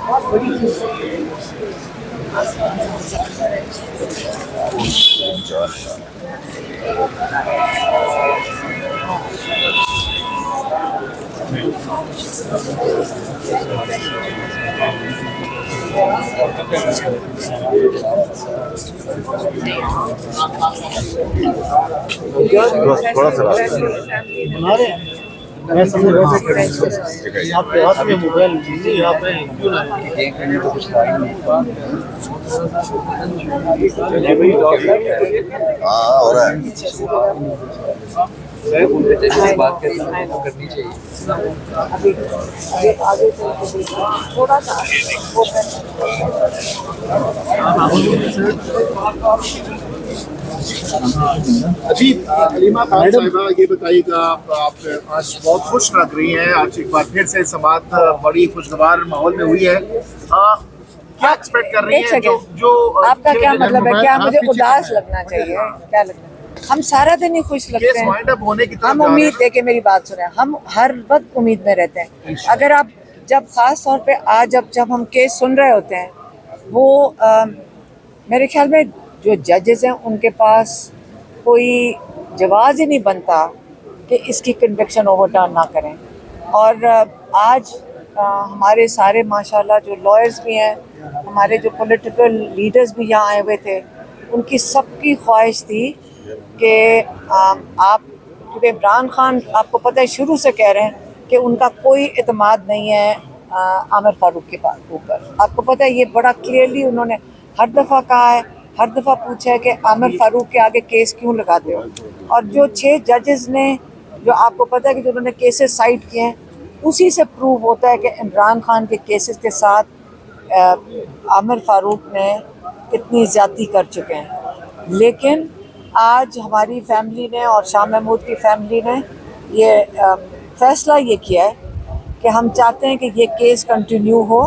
बहुत बड़ी चीज़ थोड़ा सा बना रहे हैं। मैं समझ वैसे आपके हाथ में मोबाइल नहीं यहाँ पे क्यों हाँ हो रहा है। बात करनी चाहिए। अभी आगे थोड़ा सा अभी अलीमा खान साहिबा ये बताइएगा, आप आज बहुत खुश लग रही हैं, आज एक बार फिर से समात बड़ी खुशगवार माहौल में हुई है, क्या एक्सपेक्ट कर रही हैं? जो आपका क्या मतलब है? क्या मुझे उदास लगना चाहिए? क्या लगना? हम सारा दिन ही खुश लगते हैं। होने की हम उम्मीद, देखिए मेरी बात सुने, हम हर वक्त उम्मीद में रहते हैं। अगर आप जब खास तौर पे आज जब हम केस सुन रहे होते हैं, वो मेरे ख्याल में जो जजेस हैं उनके पास कोई जवाब ही नहीं बनता कि इसकी कन्विक्शन ओवरटर्न ना करें। और आज हमारे सारे माशाल्लाह जो लॉयर्स भी हैं, हमारे जो पॉलिटिकल लीडर्स भी यहाँ आए हुए थे, उनकी सबकी ख्वाहिश थी कि आप, क्योंकि इमरान खान आपको पता है शुरू से कह रहे हैं कि उनका कोई एतमाद नहीं है आमिर फारूक के ऊपर। आपको पता है ये बड़ा क्लियरली उन्होंने हर दफ़ा कहा है, हर दफ़ा पूछा है कि आमिर फारूक के आगे केस क्यों लगाते हो। और जो 6 जजेस ने, जो आपको पता है कि जो उन्होंने केसेस साइट किए हैं, उसी से प्रूव होता है कि इमरान खान के केसेस के साथ आमिर फारूक ने कितनी ज़्यादती कर चुके हैं। लेकिन आज हमारी फैमिली ने और शाह महमूद की फैमिली ने ये फ़ैसला ये किया है कि हम चाहते हैं कि ये केस कंटिन्यू हो,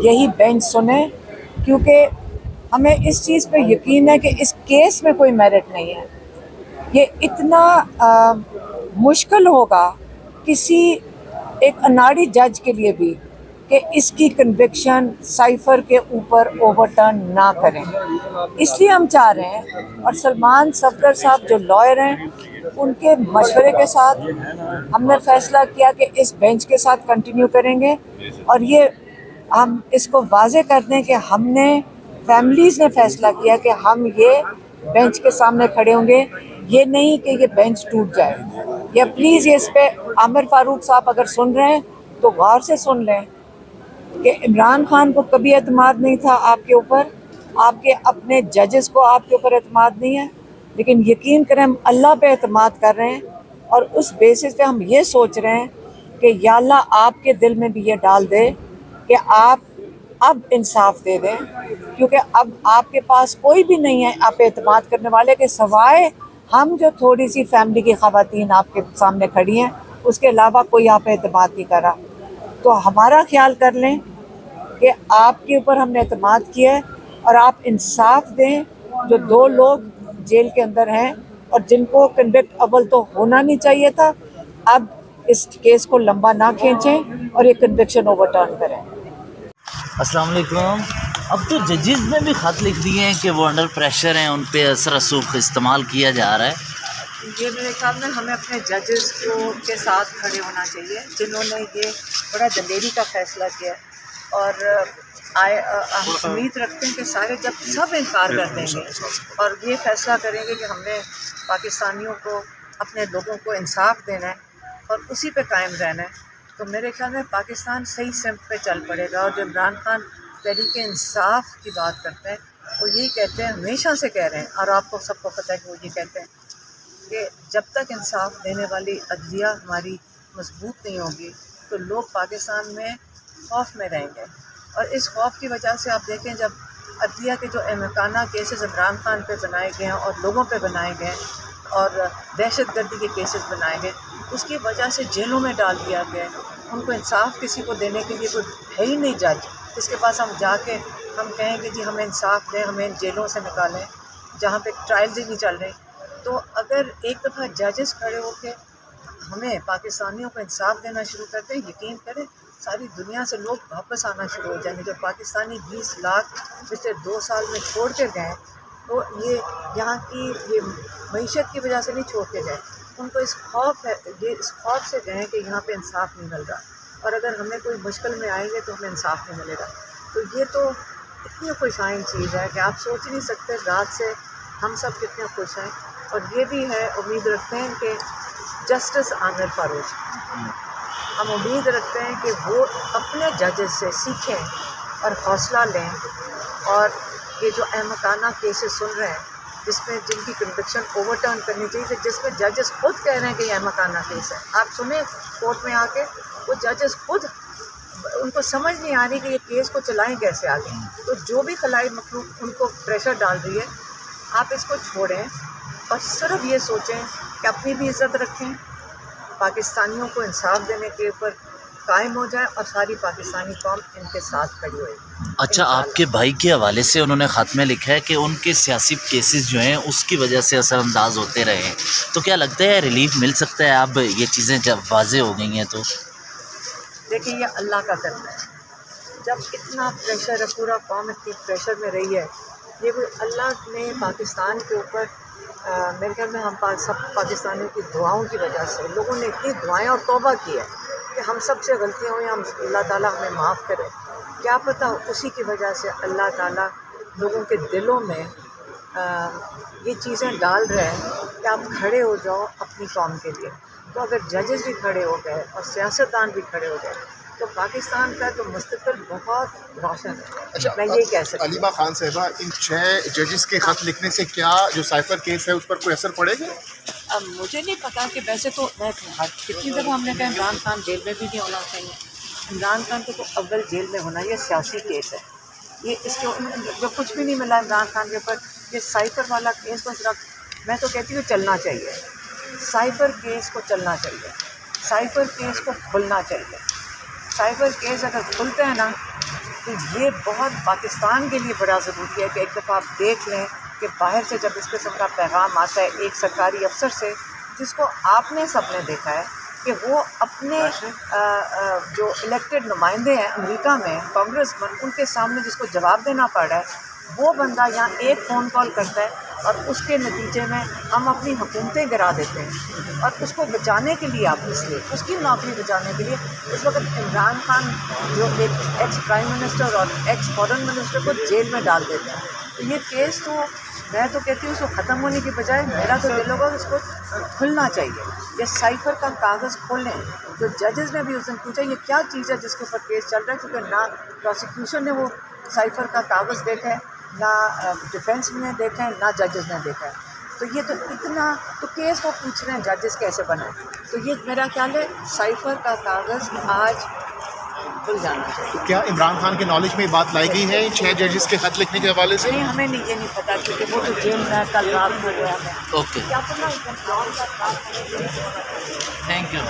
यही बेंच सुने, क्योंकि हमें इस चीज़ पे यकीन है कि इस केस में कोई मेरिट नहीं है। ये इतना मुश्किल होगा किसी एक अनाड़ी जज के लिए भी कि इसकी कन्विक्शन साइफर के ऊपर ओवरटर्न ना करें। इसलिए हम चाह रहे हैं, और सलमान सफदर साहब जो लॉयर हैं, उनके मशवरे के साथ हमने फ़ैसला किया कि इस बेंच के साथ कंटिन्यू करेंगे। और ये हम इसको वाज़े कर दें कि हमने फैमिलीज़ ने फ़ैसला किया कि हम ये बेंच के सामने खड़े होंगे, ये नहीं कि ये बेंच टूट जाए। या प्लीज़ ये इस पे आमिर फारूक साहब अगर सुन रहे हैं तो गौर से सुन लें कि इमरान खान को कभी एतमाद नहीं था आपके ऊपर, आपके अपने जजेस को आपके ऊपर एतमाद नहीं है, लेकिन यकीन करें हम अल्लाह पे एतमाद कर रहे हैं। और उस बेसिस पे हम ये सोच रहे हैं कि या अल्लाह आपके दिल में भी ये डाल दे कि आप अब इंसाफ दे दें, क्योंकि अब आपके पास कोई भी नहीं है आप पे एतमाद करने वाले के सिवाय हम जो थोड़ी सी फैमिली की ख़वातीन आपके सामने खड़ी हैं, उसके अलावा कोई आप पे एतमाद नहीं कर रहा। तो हमारा ख्याल कर लें कि आपके ऊपर हमने एतमाद किया है और आप इंसाफ दें। जो 2 लोग जेल के अंदर हैं और जिनको कन्विक्ट अव्वल तो होना नहीं चाहिए था, अब इस केस को लंबा ना खींचें और ये कन्विक्शन ओवरटर्न करें। अस्सलाम वालेकुम। अब तो जजेस ने भी ख़त लिख दिए हैं कि वो अंडर प्रेशर हैं, उन पे असर रसूख इस्तेमाल किया जा रहा है। ये मेरे ख्याल में हमें अपने जजेस को के साथ खड़े होना चाहिए जिन्होंने ये बड़ा दलेरी का फ़ैसला किया। और हम उम्मीद रखते हैं कि सारे जब सब इनकार कर देंगे और ये फ़ैसला करेंगे कि हमने पाकिस्तानियों को, अपने लोगों को इंसाफ देना है और उसी पे कायम रहना है, तो मेरे ख्याल में पाकिस्तान सही सिमत पे चल पड़ेगा। और जो इमरान खान तहरीक इंसाफ की बात करते हैं, वो यही कहते हैं, हमेशा से कह रहे हैं, और आपको सबको पता है कि वो ये कहते हैं कि जब तक इंसाफ देने वाली अदलिया हमारी मजबूत नहीं होगी तो लोग पाकिस्तान में खौफ में रहेंगे। और इस खौफ की वजह से आप देखें, जब अदलिया के जो अहमकाना केसेस इमरान खान पे बनाए गए हैं और लोगों पे बनाए गए और दहशत गर्दी के केसेस बनाए गए, उसकी वजह से जेलों में डाल दिया गया है। उनको इंसाफ किसी को देने के लिए कोई है ही नहीं जज, इसके पास हम जाके हम कहें कि जी हमें इंसाफ दें, हमें इन जेलों से निकालें जहाँ पे ट्रायल्स ही नहीं चल रहे। تو اگر ایک دفعہ ججز کھڑے ہو کے ہمیں پاکستانیوں کو انصاف دینا شروع کرتے ہیں، یقین کریں ساری دنیا سے لوگ واپس آنا شروع ہو جائیں گے. جو پاکستانی 20 لاکھ پچھلے 2 سال میں چھوڑ کے گئے تو یہ یہاں کی یہ معیشت کی وجہ سے نہیں چھوڑ کے گئے، ان کو اس خوف سے گئے کہ یہاں پہ انصاف نہیں مل رہا، اور اگر ہمیں کوئی مشکل میں آئیں گے تو ہمیں انصاف نہیں ملے گا. تو یہ تو اتنی خوشائن چیز ہے کہ آپ سوچ نہیں سکتے رات سے ہم سب کتنے خوش ہیں. اور یہ بھی ہے، امید رکھتے ہیں کہ جسٹس عامر فاروق، ہم امید رکھتے ہیں کہ وہ اپنے ججز سے سیکھیں اور حوصلہ لیں، اور یہ جو احمقانہ کیسز سن رہے ہیں جن کی کنوکشن اوور ٹرن کرنی چاہیے، جس میں ججز خود کہہ رہے ہیں کہ یہ احمقانہ کیس ہے. آپ سنیں کورٹ میں آ کے وہ ججز خود، ان کو سمجھ نہیں آ رہی کہ یہ کیس کو چلائیں کیسے آگے. تو جو بھی خلائی مخلوق ان کو پریشر ڈال رہی ہے، آپ اس کو چھوڑیں اور صرف یہ سوچیں کہ اپنی بھی عزت رکھیں، پاکستانیوں کو انصاف دینے کے اوپر قائم ہو جائیں، اور ساری پاکستانی قوم ان کے ساتھ کھڑی ہوئے. اچھا، آپ کے بھائی کے حوالے سے انہوں نے خط میں لکھا ہے کہ ان کے سیاسی کیسز جو ہیں اس کی وجہ سے اثر انداز ہوتے رہے ہیں، تو کیا لگتا ہے ریلیف مل سکتا ہے اب یہ چیزیں جب واضح ہو گئی ہیں تو؟ دیکھیں یہ اللہ کا کرنا ہے. جب اتنا پریشر ہے، پورا قوم اتنی پریشر میں رہی ہے، یہ بھی اللہ نے پاکستان کے اوپر میرے خیال میں ہم سب پاکستانیوں کی دعاؤں کی وجہ سے لوگوں نے اتنی دعائیں اور توبہ کی ہے کہ ہم سب سے غلطیاں ہوئی، ہم اللہ تعالیٰ ہمیں معاف کرے. کیا پتہ اسی کی وجہ سے اللہ تعالیٰ لوگوں کے دلوں میں یہ چیزیں ڈال رہے ہیں کہ آپ کھڑے ہو جاؤ اپنی قوم کے لیے. تو اگر ججز بھی کھڑے ہو گئے اور سیاستدان بھی کھڑے ہو گئے تو پاکستان کا تو مستقبل بہت روشن ہے. اچھا، میں یہ کہہ سکتی ہوں. علیمہ خان صاحبہ، ان 6 ججز کے خط لکھنے سے کیا جو سائفر کیس ہے اس پر کوئی اثر پڑے گا؟ اب مجھے نہیں پتا کہ ویسے تو میں کتنی دفعہ ہم نے کہا عمران خان جیل میں بھی نہیں ہونا چاہیے. عمران خان کو تو اول جیل میں ہونا، یہ سیاسی کیس ہے، یہ اس کے جو کچھ بھی نہیں ملا عمران خان کے اوپر. یہ سائفر والا کیس کو صرف میں تو کہتی ہوں چلنا چاہیے، سائفر کیس کو چلنا چاہیے، سائفر کیس کو کھلنا چاہیے. سائفر کیس اگر کھلتے ہیں نا تو یہ بہت پاکستان کے لیے بڑا ضروری ہے کہ ایک دفعہ آپ دیکھ لیں کہ باہر سے جب اس قسم کا پیغام آتا ہے ایک سرکاری افسر سے، جس کو آپ نے سب نے دیکھا ہے کہ وہ اپنے جو الیکٹڈ نمائندے ہیں امریکہ میں کانگریس مین، ان کے سامنے جس کو جواب دینا پڑ رہا ہے، وہ بندہ یہاں ایک فون کال کرتا ہے اور اس کے نتیجے میں ہم اپنی حکومتیں گرا دیتے ہیں. اور اس کو بچانے کے لیے آپ اس لیے اس کی نوکری بچانے کے لیے اس وقت عمران خان جو ایک ایکس پرائم منسٹر اور ایکس فارن منسٹر کو جیل میں ڈال دیتے ہیں. تو یہ کیس تو میں تو کہتی ہوں اس کو ختم ہونے کی بجائے میرا تو دل ہوگا اس کو کھلنا چاہیے. یہ سائفر کا کاغذ کھولیں. جو ججز نے بھی اس دن پوچھا یہ کیا چیز ہے جس کے اوپر کیس چل رہا ہے، کیونکہ نہ پروسیکیوشن نے وہ سائفر کا کاغذ دیکھا ہے، نہ ڈیفینس نے دیکھا ہے، نہ ججز نے دیکھا ہے. تو یہ تو اتنا تو کیس وہ پوچھ رہے ہیں ججز کیسے بنے. تو یہ میرا خیال ہے سائفر کا کاغذ آج کھل جانا چاہیے. کیا عمران خان کے نالج میں یہ بات لائی گئی ہے 6 ججز کے خط لکھنے کے حوالے سے؟ نہیں، ہمیں نہیں، یہ نہیں پتا کیونکہ وہ تو جیل میں کل رات کو گیا ہے. اوکے، کیا پتہ کنٹرول کا کام کرے. Thank you.